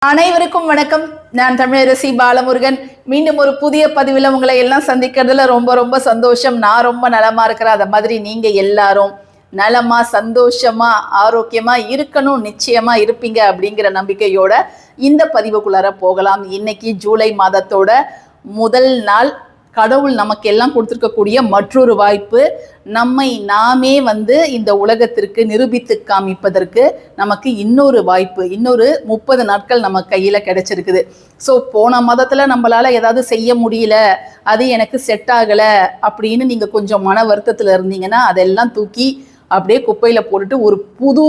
அனைவருக்கும் வணக்கம். நான் தமிழரசி பாலமுருகன். மீண்டும் ஒரு புதிய பதிவில் உங்களை எல்லாம் சந்திக்கிறதுல ரொம்ப ரொம்ப சந்தோஷம். நான் ரொம்ப நலமா இருக்கிறேன். அதை மாதிரி நீங்க எல்லாரும் நலமா சந்தோஷமா ஆரோக்கியமா இருக்கணும், நிச்சயமா இருப்பீங்க அப்படிங்கிற நம்பிக்கையோட இந்த பதிவுக்குள்ளார போகலாம். இன்னைக்கு ஜூலை மாதத்தோட முதல் நாள். கடவுள் நமக்கு எல்லாம் கொடுத்துருக்கக்கூடிய மற்றொரு வாய்ப்பு. நம்மை நாமே இந்த உலகத்திற்கு நிரூபித்து காமிப்பதற்கு நமக்கு இன்னொரு வாய்ப்பு, இன்னொரு 30 நாட்கள் நம்ம கையில் கிடைச்சிருக்குது. ஸோ போன மாதத்தில் நம்மளால் ஏதாவது செய்ய முடியல, அது எனக்கு செட் ஆகலை அப்படின்னு நீங்கள் கொஞ்சம் மன வருத்தத்தில் இருந்தீங்கன்னா அதெல்லாம் தூக்கி அப்படியே குப்பையில் போட்டுட்டு ஒரு புது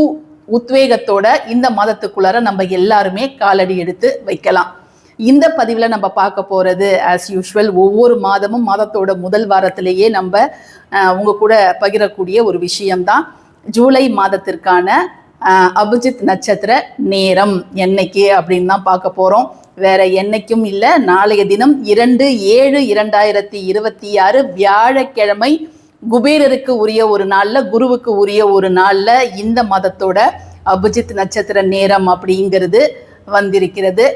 உத்வேகத்தோட இந்த மாதத்துக்குள்ளார நம்ம எல்லாருமே காலடி எடுத்து வைக்கலாம். இந்த பதிவில் நம்ம பார்க்க போகிறது ஆஸ் யூஷுவல் ஒவ்வொரு மாதமும் மாதத்தோட முதல் வாரத்திலேயே நம்ம உங்க கூட பகிரக்கூடிய ஒரு விஷயம்தான் ஜூலை மாதத்திற்கான அபிஜித் நட்சத்திர நேரம் என்னைக்கு அப்படின்னு தான் பார்க்க போகிறோம். வேற என்னைக்கும் இல்லை, நாளைய தினம் 2/7/2026 வியாழக்கிழமை குபேரருக்கு உரிய ஒரு நாளில், குருவுக்கு உரிய ஒரு நாளில் இந்த மாதத்தோட அபிஜித் நட்சத்திர நேரம் அப்படிங்கிறது வந்திருக்கிறது.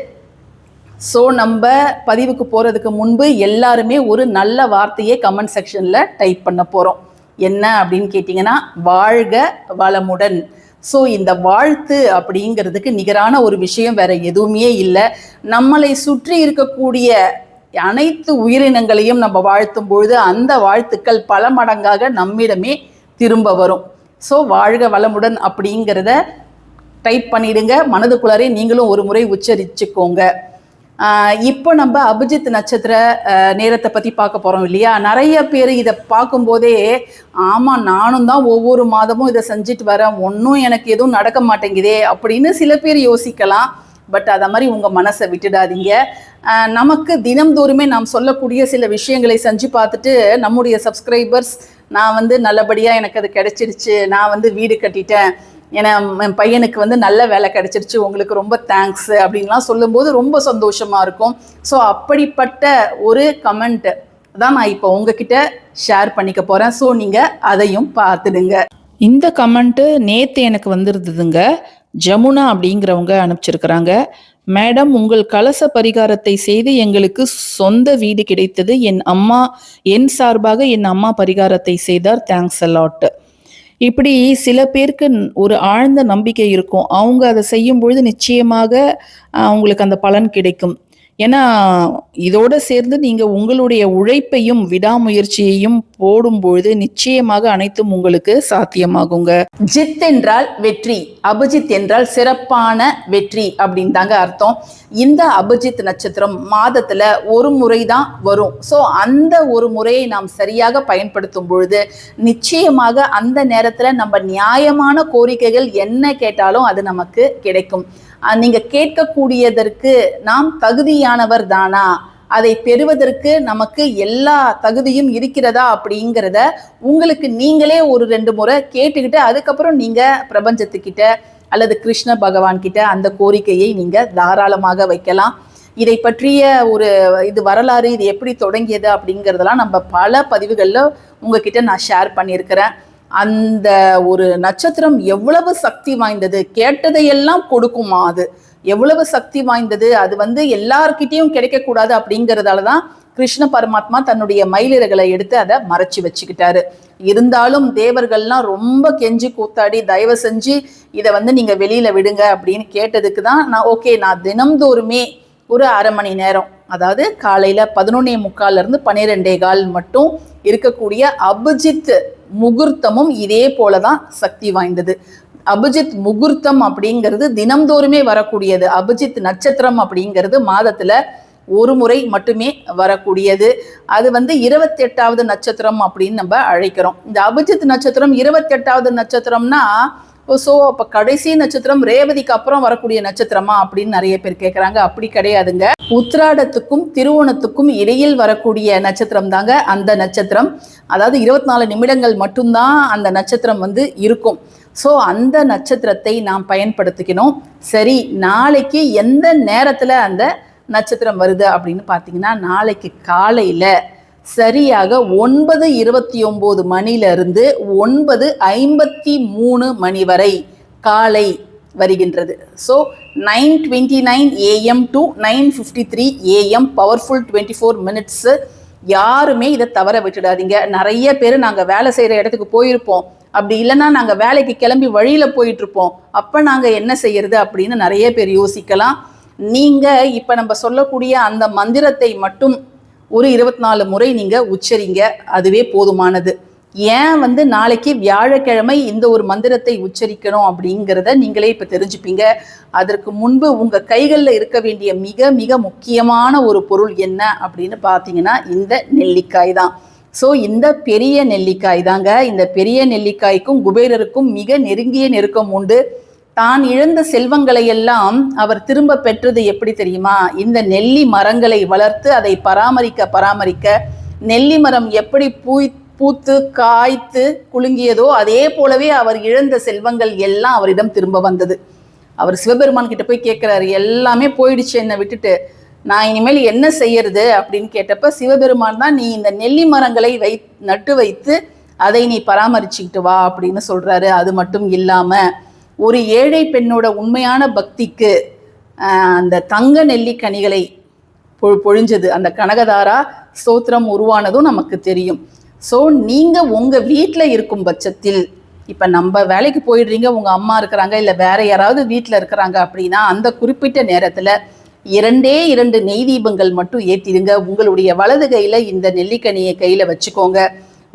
ஸோ நம்ம பதிவுக்கு போகிறதுக்கு முன்பு எல்லாருமே ஒரு நல்ல வார்த்தையை கமெண்ட் செக்ஷனில் டைப் பண்ண போகிறோம். என்ன அப்படின்னு கேட்டிங்கன்னா, வாழ்க வளமுடன். ஸோ இந்த வாழ்த்து அப்படிங்கிறதுக்கு நிகரான ஒரு விஷயம் வேற எதுவுமே இல்லை. நம்மளை சுற்றி இருக்கக்கூடிய அனைத்து உயிரினங்களையும் நம்ம வாழ்த்தும் பொழுது அந்த வாழ்த்துக்கள் பல மடங்காக நம்மிடமே திரும்ப வரும். ஸோ வாழ்க வளமுடன் அப்படிங்கிறத டைப் பண்ணிடுங்க. மனதுக்குள்ளாரே நீங்களும் ஒரு முறை உச்சரிச்சுக்கோங்க. இப்போ நம்ம அபிஜித் நட்சத்திர நேரத்தை பற்றி பார்க்க போகிறோம் இல்லையா? நிறைய பேர் இதை பார்க்கும்போதே ஆமாம் நானும் தான் ஒவ்வொரு மாதமும் இதை செஞ்சுட்டு வரேன், ஒன்றும் எனக்கு எதுவும் நடக்க மாட்டேங்குதே அப்படின்னு சில பேர் யோசிக்கலாம். பட் அதை மாதிரி உங்கள் மனசை விட்டுடாதீங்க. நமக்கு தினம்தோறுமே நாம் சொல்லக்கூடிய சில விஷயங்களை செஞ்சு பார்த்துட்டு நம்முடைய சப்ஸ்கிரைபர்ஸ் நான் நல்லபடியாக எனக்கு அது கிடைச்சிருச்சு, நான் வீடு கட்டிட்டேன், ஏன்னா என் பையனுக்கு நல்ல வேலை கிடைச்சிருச்சு, உங்களுக்கு ரொம்ப தேங்க்ஸ் அப்படின்லாம் சொல்லும்போது ரொம்ப சந்தோஷமாக இருக்கும். ஸோ அப்படிப்பட்ட ஒரு கமெண்ட் தான் நான் இப்போ உங்ககிட்ட ஷேர் பண்ணிக்க போகிறேன். ஸோ நீங்கள் அதையும் பார்த்துடுங்க. இந்த கமெண்ட்டு நேற்று எனக்கு வந்துருந்ததுங்க. ஜமுனா அப்படிங்கிறவங்க அனுப்பிச்சிருக்கிறாங்க. மேடம், உங்கள் கலச பரிகாரத்தை செய்து எங்களுக்கு சொந்த வீடு கிடைத்தது. என் சார்பாக என் அம்மா பரிகாரத்தை செய்தார், தேங்க்ஸ் அலாட். இப்படி சில பேருக்கு ஒரு ஆழ்ந்த நம்பிக்கை இருக்கும். அவங்க அதை செய்யும் பொழுது நிச்சயமாக அவங்களுக்கு அந்த பலன் கிடைக்கும். ஏன்னா இதோட சேர்ந்து நீங்க உங்களுடைய உழைப்பையும் விடாமுயற்சியையும் போடும்பொழுது நிச்சயமாக அனைத்தும் உங்களுக்கு சாத்தியமாகுங்க. ஜித் என்றால் வெற்றி, அபிஜித் என்றால் சிறப்பான வெற்றி அப்படின்னு தாங்க அர்த்தம். இந்த அபிஜித் நட்சத்திரம் மாதத்துல ஒரு முறை தான் வரும். ஸோ அந்த ஒரு முறையை நாம் சரியாக பயன்படுத்தும் பொழுது நிச்சயமாக அந்த நேரத்துல நம்ம நியாயமான கோரிக்கைகள் என்ன கேட்டாலும் அது நமக்கு கிடைக்கும். நீங்க கேட்கக்கூடியதற்கு நாம் தகுதியானவர் தானா, அதை பெறுவதற்கு நமக்கு எல்லா தகுதியும் இருக்கிறதா அப்படிங்கிறத உங்களுக்கு நீங்களே ஒரு 2 முறை கேட்டுக்கிட்டு அதுக்கப்புறம் நீங்க பிரபஞ்சத்துக்கிட்ட அல்லது கிருஷ்ண பகவான் கிட்ட அந்த கோரிக்கையை நீங்க தாராளமாக வைக்கலாம். இதை பற்றிய ஒரு வரலாறு, இது எப்படி தொடங்கியது அப்படிங்கிறதெல்லாம் நம்ம பல பதிவுகளில் உங்ககிட்ட நான் ஷேர் பண்ணியிருக்கிறேன். அந்த ஒரு நட்சத்திரம் எவ்வளவு சக்தி வாய்ந்தது, கேட்டதையெல்லாம் கொடுக்குமா, அது எவ்வளவு சக்தி வாய்ந்தது. அது எல்லார்கிட்டையும் கிடைக்கக்கூடாது அப்படிங்கிறதால தான் கிருஷ்ண பரமாத்மா தன்னுடைய மயிலிறகளை எடுத்து அதை மறைச்சி வச்சுக்கிட்டாரு. இருந்தாலும் தேவர்கள்லாம் ரொம்ப கெஞ்சி கூத்தாடி தயவு செஞ்சு இதை நீங்க வெளியில விடுங்க அப்படின்னு கேட்டதுக்கு தான் நான் தினம்தோறுமே ஒரு அரை மணி நேரம், அதாவது காலையில 11:45 12:15 மட்டும் இருக்கக்கூடிய அபிஜித் முகூர்த்தமும் இதே போலதான் சக்தி வாய்ந்தது. அபிஜித் முகூர்த்தம் அப்படிங்கிறது தினம்தோறுமே வரக்கூடியது. அபிஜித் நட்சத்திரம் அப்படிங்கிறது மாதத்துல ஒரு முறை மட்டுமே வரக்கூடியது. அது 28வது நட்சத்திரம் அப்படின்னு நம்ம அழைக்கிறோம். இந்த அபிஜித் நட்சத்திரம் 28வது நட்சத்திரம்னா ஸோ அப்போ கடைசி நட்சத்திரம் ரேவதிக்கு அப்புறம் வரக்கூடிய நட்சத்திரமா அப்படின்னு நிறைய பேர் கேட்குறாங்க. அப்படி கிடையாதுங்க. உத்திராடத்துக்கும் திருவோணத்துக்கும் இடையில் வரக்கூடிய நட்சத்திரம் தாங்க அந்த நட்சத்திரம். அதாவது 24 நிமிடங்கள் மட்டும்தான் அந்த நட்சத்திரம் இருக்கும். ஸோ அந்த நட்சத்திரத்தை நாம் பயன்படுத்திக்கணும். சரி, நாளைக்கு எந்த நேரத்தில் அந்த நட்சத்திரம் வருது அப்படின்னு பார்த்தீங்கன்னா, நாளைக்கு காலையில் சரியாக 9:29 மணிலிருந்து 9:53 மணி வரை காலை வருகின்றது. So 9:29 AM to 9:53 AM powerful 24 minutes. யாருமே இதை தவற விட்டுடாதீங்க. நிறைய பேர் நாங்கள் வேலை செய்கிற இடத்துக்கு போயிருப்போம், அப்படி இல்லைன்னா நாங்கள் வேலைக்கு கிளம்பி வழியில் போயிட்டுருப்போம், அப்போ நாங்கள் என்ன செய்யறது அப்படின்னு நிறைய பேர் யோசிக்கலாம். நீங்கள் இப்போ நம்ம சொல்லக்கூடிய அந்த மந்திரத்தை மட்டும் ஒரு 24 முறை நீங்கள் உச்சரிங்க, அதுவே போதுமானது. ஏன் நாளைக்கு வியாழக்கிழமை இந்த ஒரு மந்திரத்தை உச்சரிக்கணும் அப்படிங்கிறத நீங்களே இப்போ தெரிஞ்சுப்பீங்க. அதற்கு முன்பு உங்கள் கைகளில் இருக்க வேண்டிய மிக மிக முக்கியமான ஒரு பொருள் என்ன அப்படின்னு பார்த்தீங்கன்னா இந்த நெல்லிக்காய் தான். ஸோ இந்த பெரிய நெல்லிக்காய் தாங்க. இந்த பெரிய நெல்லிக்காய்க்கும் குபேரருக்கும் மிக நெருங்கிய நெருக்கம் உண்டு. தான் இழந்த செல்வங்களை எல்லாம் அவர் திரும்ப பெற்றது எப்படி தெரியுமா? இந்த நெல்லி மரங்களை வளர்த்து அதை பராமரிக்க நெல்லி மரம் எப்படி பூத்து காய்த்து குலுங்கியதோ அதே போலவே அவர் இழந்த செல்வங்கள் எல்லாம் அவரிடம் திரும்ப வந்தது. அவர் சிவபெருமான் கிட்ட போய் கேட்கிறாரு, எல்லாமே போயிடுச்சு என்னை விட்டுட்டு, நான் இனிமேல் என்ன செய்யறது அப்படின்னு கேட்டப்ப சிவபெருமான் தான், நீ இந்த நெல்லி மரங்களை நட்டு வைத்து அதை நீ பராமரிச்சுக்கிட்டு வா அப்படின்னு சொல்றாரு. அது மட்டும் இல்லாம ஒரு ஏழை பெண்ணோட உண்மையான பக்திக்கு அந்த தங்க நெல்லிக்கனிகளை பொழிஞ்சது, அந்த கனகதாரா ஸ்தோத்திரம் உருவானதும் நமக்கு தெரியும். ஸோ நீங்கள் உங்கள் வீட்டில் இருக்கும் பட்சத்தில், இப்போ நம்ம வேலைக்கு போயிடுறீங்க, உங்கள் அம்மா இருக்கிறாங்க இல்லை வேற யாராவது வீட்டில் இருக்கிறாங்க அப்படின்னா அந்த குறிப்பிட்ட நேரத்தில் 2 நெய் தீபங்கள் மட்டும் ஏற்றிடுங்க. உங்களுடைய வலது கையில் இந்த நெல்லிக்கனியை கையில் வச்சுக்கோங்க.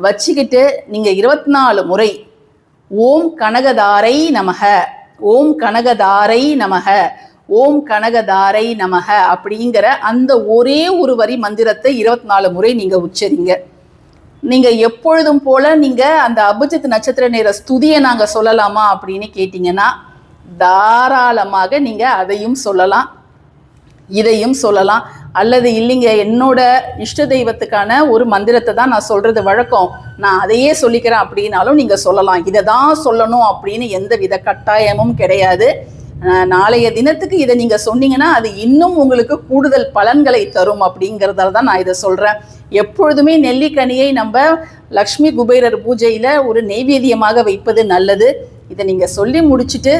வச்சுக்கிட்டு நீங்கள் 24 முறை ஓம் கனகதாரை நமக, ஓம் கனகதாரை நமக, ஓம் கனகதாரை நமக அப்படிங்கிற அந்த ஒரே ஒரு வரி மந்திரத்தை 24 முறை நீங்கள் உச்சரிங்க. நீங்கள் எப்பொழுதும் போல நீங்கள் அந்த அபிஜித் நட்சத்திர நேர ஸ்துதியை நாங்கள் சொல்லலாமா அப்படின்னு கேட்டிங்கன்னா தாராளமாக நீங்கள் அதையும் சொல்லலாம், இதையும் சொல்லலாம். அல்லது இல்லைங்க என்னோட இஷ்ட தெய்வத்துக்கான ஒரு மந்திரத்தை தான் நான் சொல்கிறது வழக்கம், நான் அதையே சொல்லிக்கிறேன் அப்படின்னாலும் நீங்கள் சொல்லலாம். இதை தான் சொல்லணும் அப்படின்னு எந்த வித கட்டாயமும் கிடையாது. நாளைய தினத்துக்கு இதை நீங்கள் சொன்னீங்கன்னா அது இன்னும் உங்களுக்கு கூடுதல் பலன்களை தரும் அப்படிங்கிறதால தான் நான் இதை சொல்கிறேன். எப்பொழுதுமே நெல்லிக்கனியை நம்ம லக்ஷ்மி குபேரர் பூஜையில் ஒரு நெய்வேத்தியமாக வைப்பது நல்லது. இதை நீங்கள் சொல்லி முடிச்சுட்டு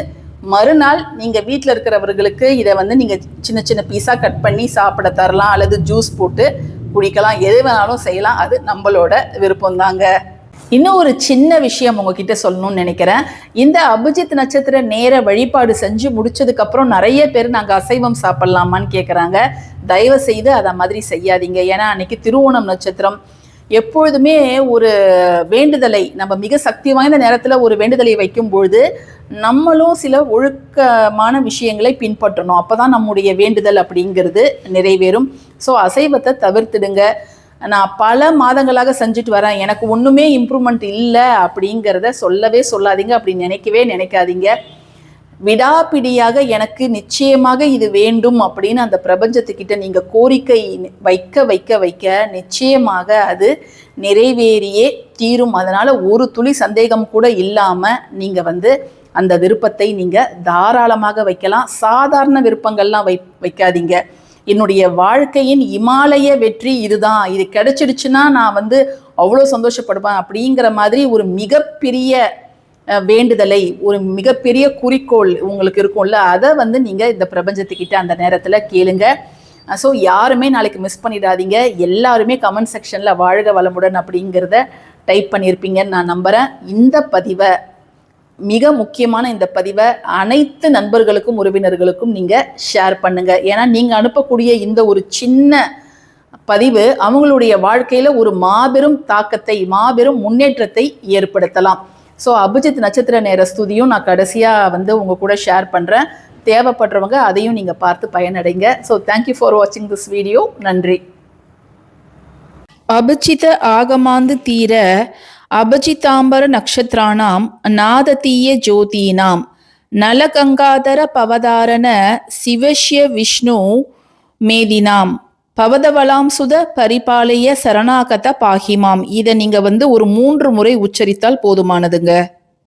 மறுநாள் நீங்கள் வீட்டில் இருக்கிறவர்களுக்கு இதை நீங்கள் சின்ன சின்ன பீஸாக கட் பண்ணி சாப்பிட தரலாம், அல்லது ஜூஸ் போட்டு குடிக்கலாம், எது வேணாலும் செய்யலாம். அது நம்மளோட விருப்பம்தாங்க. இன்னும் ஒரு சின்ன விஷயம் உங்ககிட்ட சொல்லணும்னு நினைக்கிறேன். இந்த அபிஜித் நட்சத்திர நேர வழிபாடு செஞ்சு முடிச்சதுக்கப்புறம் நிறைய பேர் நாங்கள் அசைவம் சாப்பிட்லாமான்னு கேட்குறாங்க. தயவு செய்து அதை மாதிரி செய்யாதீங்க. ஏன்னா அன்னைக்கு திருவோணம் நட்சத்திரம். எப்பொழுதுமே ஒரு வேண்டுதலை நம்ம மிக சக்தி வாய்ந்த நேரத்தில் ஒரு வேண்டுதலை வைக்கும்பொழுது நம்மளும் சில ஒழுக்கமான விஷயங்களை பின்பற்றணும். அப்போ தான் நம்முடைய வேண்டுதல் அப்படிங்கிறது நிறைவேறும். ஸோ அசைவத்தை தவிர்த்துடுங்க. நான் பல மாதங்களாக செஞ்சுட்டு வரேன், எனக்கு ஒன்றுமே இம்ப்ரூவ்மெண்ட் இல்லை அப்படிங்கிறத சொல்லவே சொல்லாதீங்க, அப்படி நினைக்கவே நினைக்காதீங்க. விடாப்பிடியாக எனக்கு நிச்சயமாக இது வேண்டும் அப்படின்னு அந்த பிரபஞ்சத்துக்கிட்ட நீங்கள் கோரிக்கை வைக்க வைக்க வைக்க நிச்சயமாக அது நிறைவேறியே தீரும். அதனால் ஒரு துளி சந்தேகம் கூட இல்லாமல் நீங்கள் அந்த விருப்பத்தை நீங்கள் தாராளமாக வைக்கலாம். சாதாரண விருப்பங்கள்லாம் வைக்காதீங்க. என்னுடைய வாழ்க்கையின் இமாலய வெற்றி இதுதான், இது கிடைச்சிடுச்சுன்னா நான் அவ்வளோ சந்தோஷப்படுவேன் அப்படிங்கிற மாதிரி ஒரு மிகப்பெரிய வேண்டுதலை, ஒரு மிகப்பெரிய குறிக்கோள் உங்களுக்கு இருக்கும்ல, அதை நீங்கள் இந்த பிரபஞ்சத்துக்கிட்ட அந்த நேரத்தில் கேளுங்க. ஸோ யாருமே நாளைக்கு மிஸ் பண்ணிடாதீங்க. எல்லாருமே கமெண்ட் செக்ஷனில் வாழ்க வளமுடன் அப்படிங்கிறத டைப் பண்ணியிருப்பீங்கன்னு நான் நம்புகிறேன். இந்த பதிவை, மிக முக்கியமான இந்த பதிவை அனைத்து நண்பர்களுக்கும் உறவினர்களுக்கும் நீங்கள் ஷேர் பண்ணுங்கள். ஏன்னா நீங்கள் அனுப்பக்கூடிய இந்த ஒரு சின்ன பதிவு அவங்களுடைய வாழ்க்கையில் ஒரு மாபெரும் தாக்கத்தை, மாபெரும் முன்னேற்றத்தை ஏற்படுத்தலாம். ஸோ அபிஜித் நட்சத்திர நேர ஸ்துதியும் நான் கடைசியாக உங்கள் கூட ஷேர் பண்ணுறேன். தேவைப்படுறவங்க அதையும் நீங்கள் பார்த்து பயனடைங்க. ஸோ தேங்க்யூ ஃபார் வாட்சிங் திஸ் வீடியோ. நன்றி. அபிஜித ஆகமாந்து தீர அபஜிதாம்பர நக்ஷத்ராணாம் நாததீய ஜோதீனாம் நலகங்காதர பவதாரண சிவஷ்ய விஷ்ணு மேதினாம் பவதவலாம் சுத பரிபாலய சரணாகத பாகிமாம். இதை நீங்கள் ஒரு 3 முறை உச்சரித்தால் போதுமானதுங்க.